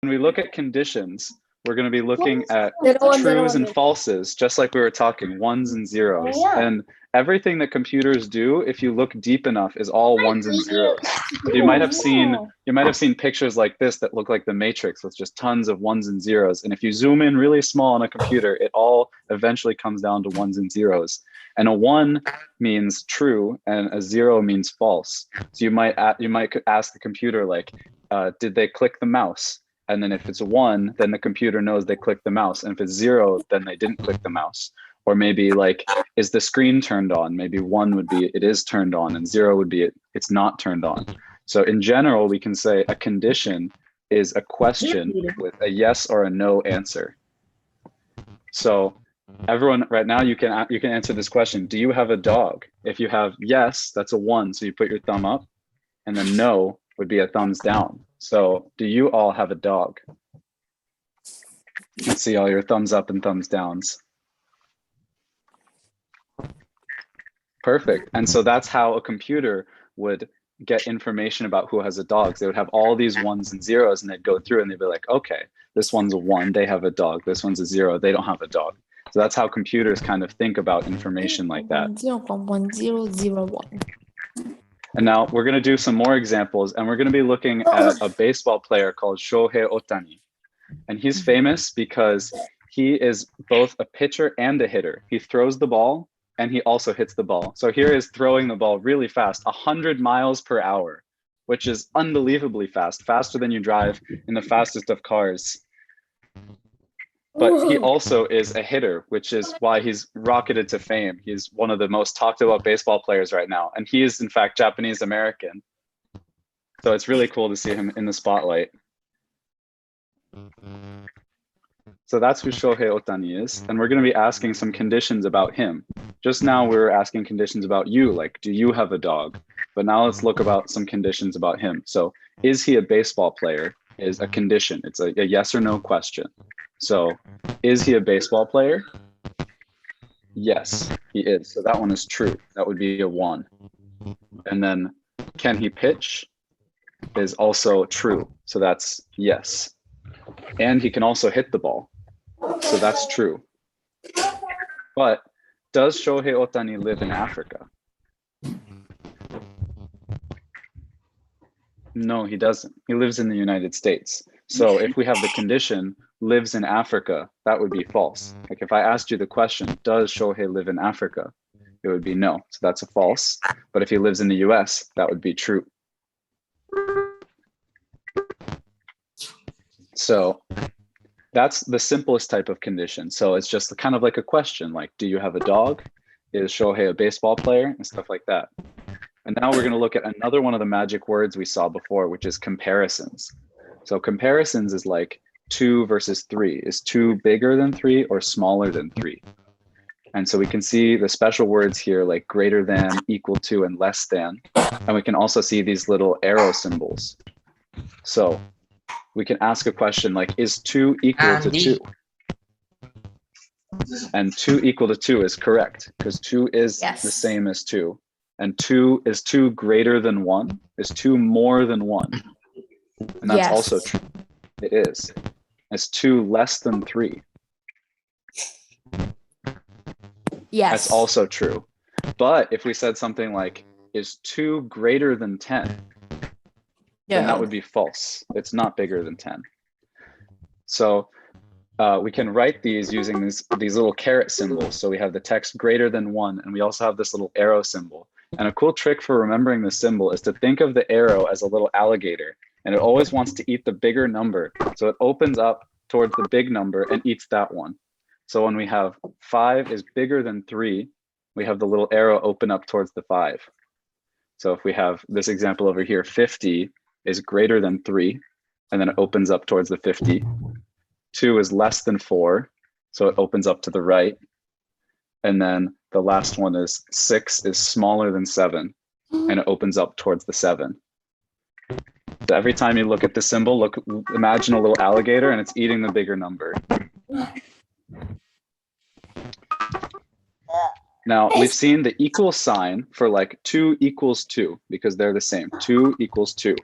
we look at conditions, we're going to be looking at Zero, trues and zero. falses, just like we were talking, ones and zeros. And everything that computers do, if you look deep enough, is all ones and zeros. So you might have seen pictures like this that look like the Matrix with just tons of ones and zeros. And if you zoom in really small on a computer, it all eventually comes down to ones and zeros. And a 1 means true and a 0 means false. So you might ask the computer, like, did they click the mouse? And then if it's a 1, then the computer knows they clicked the mouse. And if it's 0, then they didn't click the mouse. Or maybe like, is the screen turned on? Maybe 1 would be it is turned on, and 0 would be it's not turned on. So in general, we can say a condition is a question with a yes or a no answer. So everyone right now, you can answer this question. Do you have a dog? If you have yes, that's a 1. So you put your thumb up, and then no would be a thumbs down. So do you all have a dog? Let's see all your thumbs up and thumbs downs. Perfect. And so that's how a computer would get information about who has a dog. They would have all these ones and zeros, and they'd go through and they'd be like, okay, this one's a 1, they have a dog. This one's a 0, they don't have a dog. So that's how computers kind of think about information like that. 101. And now we're going to do some more examples, and we're going to be looking at a baseball player called Shohei Ohtani. And he's famous because he is both a pitcher and a hitter. He throws the ball and he also hits the ball. So here is throwing the ball really fast, 100 miles per hour, which is unbelievably fast, faster than you drive in the fastest of cars. But he also is a hitter, which is why he's rocketed to fame. He's one of the most talked about baseball players right now. And he is, in fact, Japanese American. So it's really cool to see him in the spotlight. So that's who Shohei Ohtani is. And we're going to be asking some conditions about him. Just now we were asking conditions about you, like, do you have a dog? But now let's look about some conditions about him. So is he a baseball player is a condition. It's a yes or no question. So is he a baseball player? Yes, he is. So that one is true. That would be a 1. And then can he pitch is also true. So that's yes. And he can also hit the ball. So that's true. But does Shohei Ohtani live in Africa? No, he doesn't. He lives in the United States. So if we have the condition lives in Africa, that would be false. Like if I asked you the question, does Shohei live in Africa? It would be no. So that's a false. But if he lives in the US, that would be true. So that's the simplest type of condition. So it's just kind of like a question, like, do you have a dog? Is Shohei a baseball player? And stuff like that. And now we're going to look at another one of the magic words we saw before, which is comparisons. So comparisons is like 2 versus 3. Is 2 bigger than 3 or smaller than 3? And so we can see the special words here, like greater than, equal to, and less than. And we can also see these little arrow symbols. So we can ask a question like, is 2 equal to 2? And 2 equal to 2 is correct, because 2 is the same as 2. And 2 is 2 greater than 1? Is 2 more than 1? And that's also true. It is. Is 2 less than 3? Yes. That's also true. But if we said something like, is 2 greater than 10? Then that would be false. It's not bigger than 10. So we can write these using these little caret symbols. So we have the text greater than 1, and we also have this little arrow symbol. And a cool trick for remembering the symbol is to think of the arrow as a little alligator, and it always wants to eat the bigger number. So it opens up towards the big number and eats that one. So when we have 5 is bigger than 3, we have the little arrow open up towards the 5. So if we have this example over here, 50 is greater than 3, and then it opens up towards the 50. 2 is less than 4, so it opens up to the right. And then the last one is 6 is smaller than 7, and it opens up towards the 7. So every time you look at the symbol, imagine a little alligator, and it's eating the bigger number. Now, we've seen the equal sign for like 2 equals 2, because they're the same. 2 equals 2.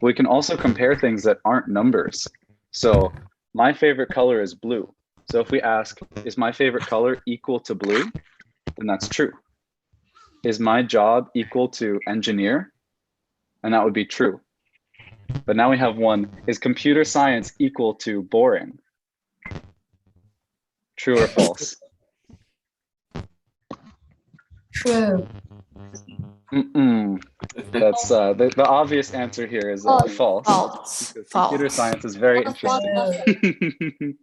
We can also compare things that aren't numbers. So my favorite color is blue. So if we ask, is my favorite color equal to blue? Then that's true. Is my job equal to engineer? And that would be true. But now we have one, is computer science equal to boring? True or false? True. That's the obvious answer here is false. False. Because computer science is very interesting.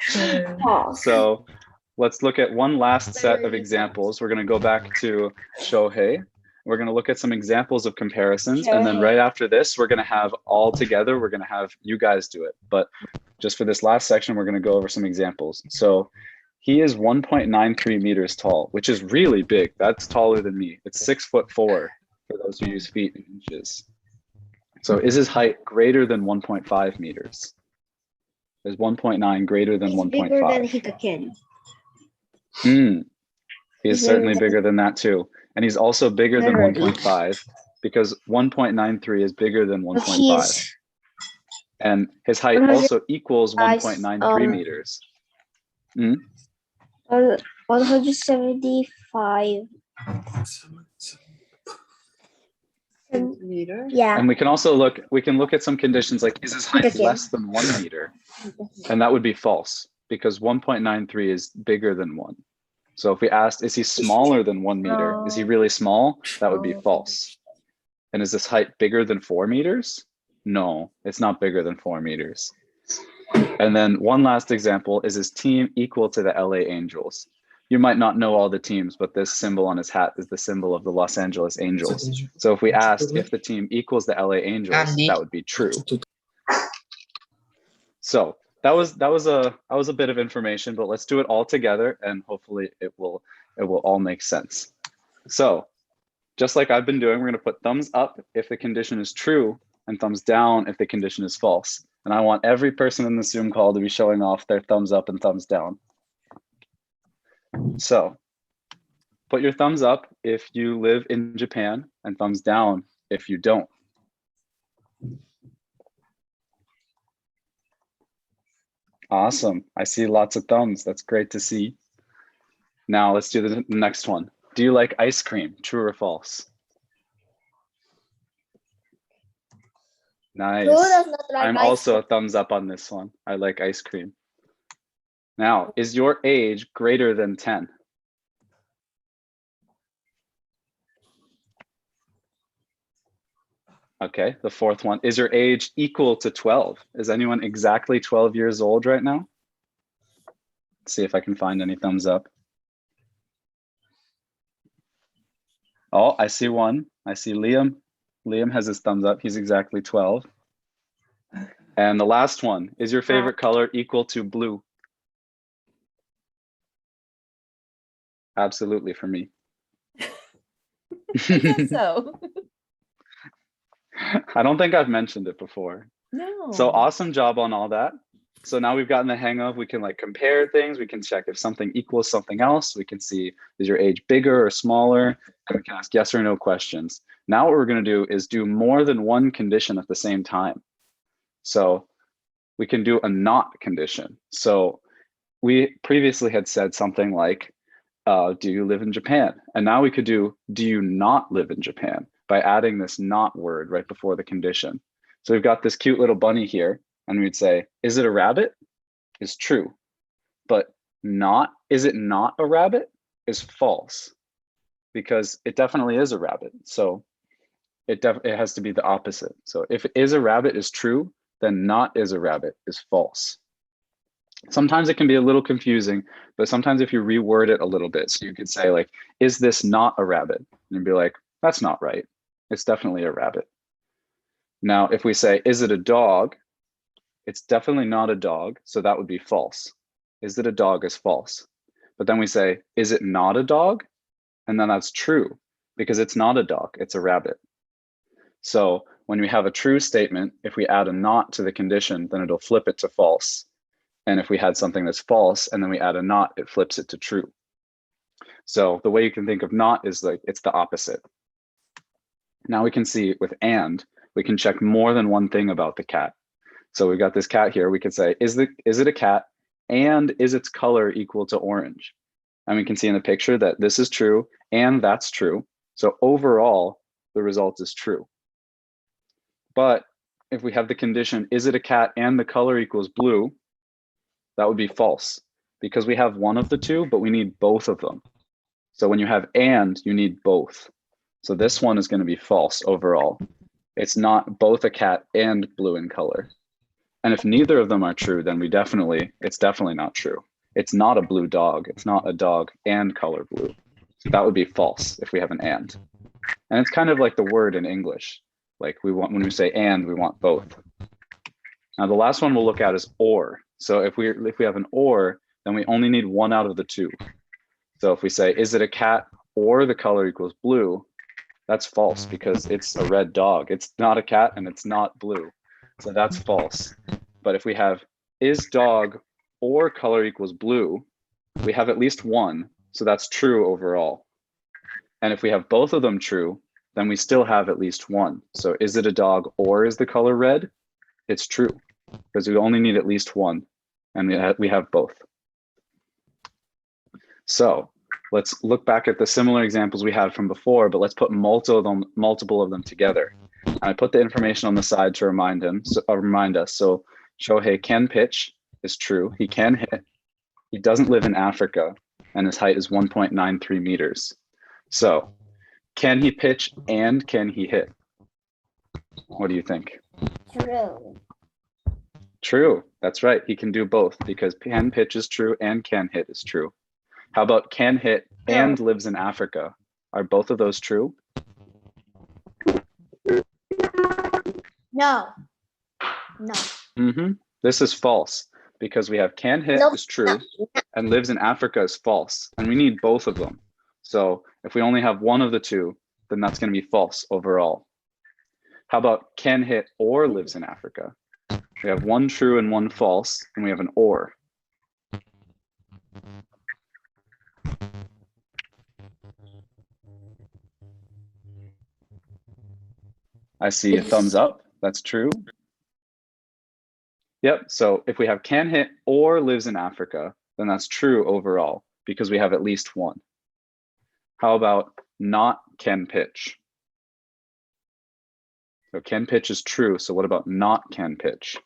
True. So let's look at one last set of examples. We're going to go back to Shohei. We're going to look at some examples of comparisons. And then right after this, we're going to have all together, we're going to have you guys do it. But just for this last section, we're going to go over some examples. So he is 1.93 meters tall, which is really big. That's taller than me. It's 6'4" for those who use feet and inches. So is his height greater than 1.5 meters? Is 1.9 greater than 1.5? Bigger than Hikaken. He is certainly bigger than that too. And he's also bigger than 1.5 because 1.93 is bigger than 1.5. And his height also equals 1.93 meters. 175 Meter. Yeah. And we can also look at some conditions like, is his height less than 1 meter? And that would be false because 1.93 is bigger than 1. So if we asked, is he smaller than 1 meter? Is he really small? That would be false. And is this height bigger than 4 meters? No, it's not bigger than 4 meters. And then one last example, is his team equal to the LA Angels? You might not know all the teams, but this symbol on his hat is the symbol of the Los Angeles Angels. So if we asked if the team equals the LA Angels, that would be true. So that was a bit of information, but let's do it all together and hopefully it will all make sense. So just like I've been doing, we're going to put thumbs up if the condition is true and thumbs down if the condition is false. And I want every person in the Zoom call to be showing off their thumbs up and thumbs down. So put your thumbs up if you live in Japan and thumbs down if you don't. Awesome. I see lots of thumbs. That's great to see. Now let's do the next one. Do you like ice cream? True or false? Nice. I'm also a thumbs up on this one. I like ice cream. Now, is your age greater than 10? Okay, the fourth one. Is your age equal to 12? Is anyone exactly 12 years old right now? Let's see if I can find any thumbs up. Oh, I see one. I see Liam. Liam has his thumbs up. He's exactly 12. And the last one, is your favorite color equal to blue? Absolutely for me. I guess so. I don't think I've mentioned it before. No. So awesome job on all that. So now we've gotten the hang of, we can like compare things. We can check if something equals something else. We can see, is your age bigger or smaller? And we can ask yes or no questions. Now what we're going to do is do more than one condition at the same time. So we can do a not condition. So we previously had said something like, do you live in Japan? And now we could do you not live in Japan by adding this not word right before the condition. So we've got this cute little bunny here, and we'd say, is it a rabbit? Is true. But not, is it not a rabbit? Is false. Because it definitely is a rabbit. So it has to be the opposite. So if it is a rabbit is true, then not is a rabbit is false. Sometimes it can be a little confusing, but sometimes if you reword it a little bit, so you could say like, is this not a rabbit? And you'd be like, that's not right. It's definitely a rabbit. Now, if we say, is it a dog? It's definitely not a dog. So that would be false. Is it a dog is false. But then we say, is it not a dog? And then that's true because it's not a dog, it's a rabbit. So when we have a true statement, if we add a not to the condition, then it'll flip it to false. And if we had something that's false and then we add a not, it flips it to true. So the way you can think of not is like, it's the opposite. Now we can see with and, we can check more than one thing about the cat. So we've got this cat here. We could say, is it a cat and is its color equal to orange? And we can see in the picture that this is true and that's true. So overall, the result is true. But if we have the condition, is it a cat and the color equals blue? That would be false because we have one of the two, but we need both of them. So when you have and, you need both. So this one is going to be false overall. It's not both a cat and blue in color. And if neither of them are true, then it's definitely not true. It's not a blue dog. It's not a dog and color blue. So that would be false if we have an and. And it's kind of like the word in English. Like when we say and, we want both. Now the last one we'll look at is or. So if we have an or, then we only need one out of the two. So if we say, is it a cat or the color equals blue? That's false because it's a red dog. It's not a cat and it's not blue. So that's false. But if we have is dog or color equals blue, we have at least one. So that's true overall. And if we have both of them true, then we still have at least one. So is it a dog or is the color red? It's true because we only need at least one and we have both. So let's look back at the similar examples we had from before, but let's put multiple of them together. And I put the information on the side to remind us. So Shohei can pitch is true. He can hit. He doesn't live in Africa and his height is 1.93 meters. So can he pitch and can he hit? What do you think? True. True. That's right. He can do both because can pitch is true and can hit is true. How about can hit and lives in Africa? Are both of those true? No. No. This is false because we have can hit is true and lives in Africa is false. And we need both of them. So if we only have one of the two, then that's going to be false overall. How about can hit or lives in Africa? We have one true and one false, and we have an or. I see a thumbs up. That's true. Yep. So if we have can hit or lives in Africa, then that's true overall because we have at least one. How about not can pitch? So can pitch is true. So what about not can pitch?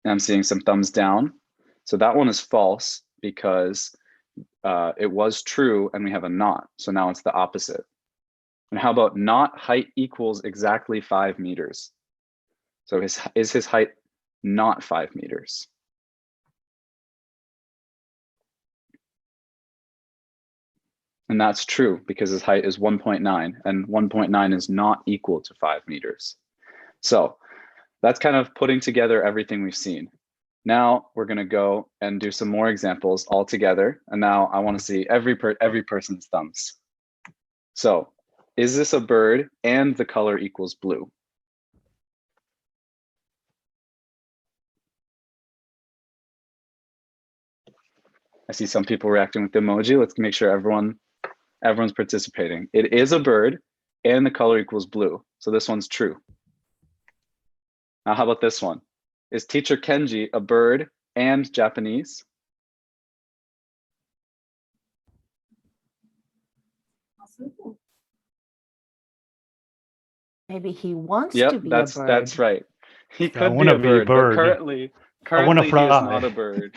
And I'm seeing some thumbs down. So that one is false because it was true and we have a not. So now it's the opposite. And how about not height equals exactly 5 meters? So is his height not 5 meters? And that's true because his height is 1.9 and 1.9 is not equal to 5 meters. So that's kind of putting together everything we've seen. Now we're going to go and do some more examples all together. And now I want to see every person's thumbs. So is this a bird and the color equals blue? I see some people reacting with the emoji. Let's make sure everyone's participating. It is a bird and the color equals blue. So this one's true. Now, how about this one? Is teacher Kenji a bird and Japanese? Maybe he wants to be a bird. That's right. He could be wanna a bird, but currently he is fly. not a bird.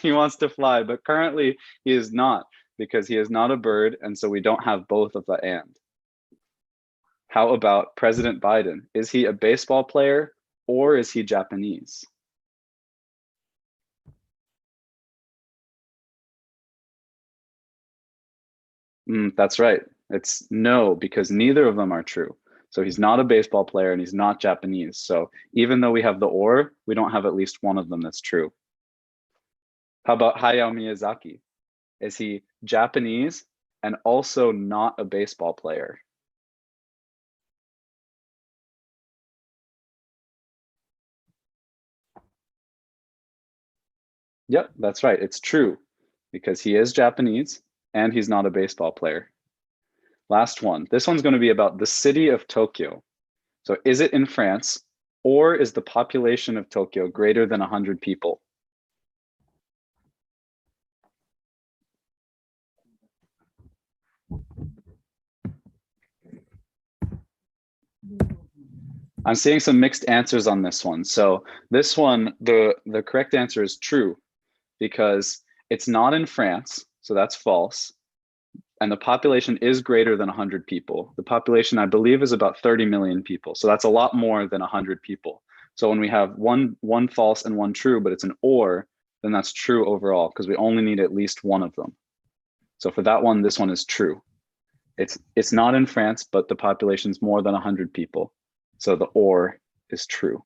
He wants to fly, but currently he is not because he is not a bird, and so we don't have both of the and. How about President Biden? Is he a baseball player or is he Japanese? That's right. It's no, because neither of them are true. So he's not a baseball player and he's not Japanese. So even though we have the or, we don't have at least one of them that's true. How about Hayao Miyazaki? Is he Japanese and also not a baseball player? Yep, that's right. It's true because he is Japanese and he's not a baseball player. Last one. This one's going to be about the city of Tokyo. So is it in France, or is the population of Tokyo greater than 100 people? I'm seeing some mixed answers on this one. So this one, the correct answer is true, because it's not in France, so that's false. And the population is greater than 100 people. The population, I believe, is about 30 million people. So that's a lot more than 100 people. So when we have one false and one true, but it's an or, then that's true overall, because we only need at least one of them. So for that one, this one is true. It's not in France, but the population is more than 100 people. So the or is true.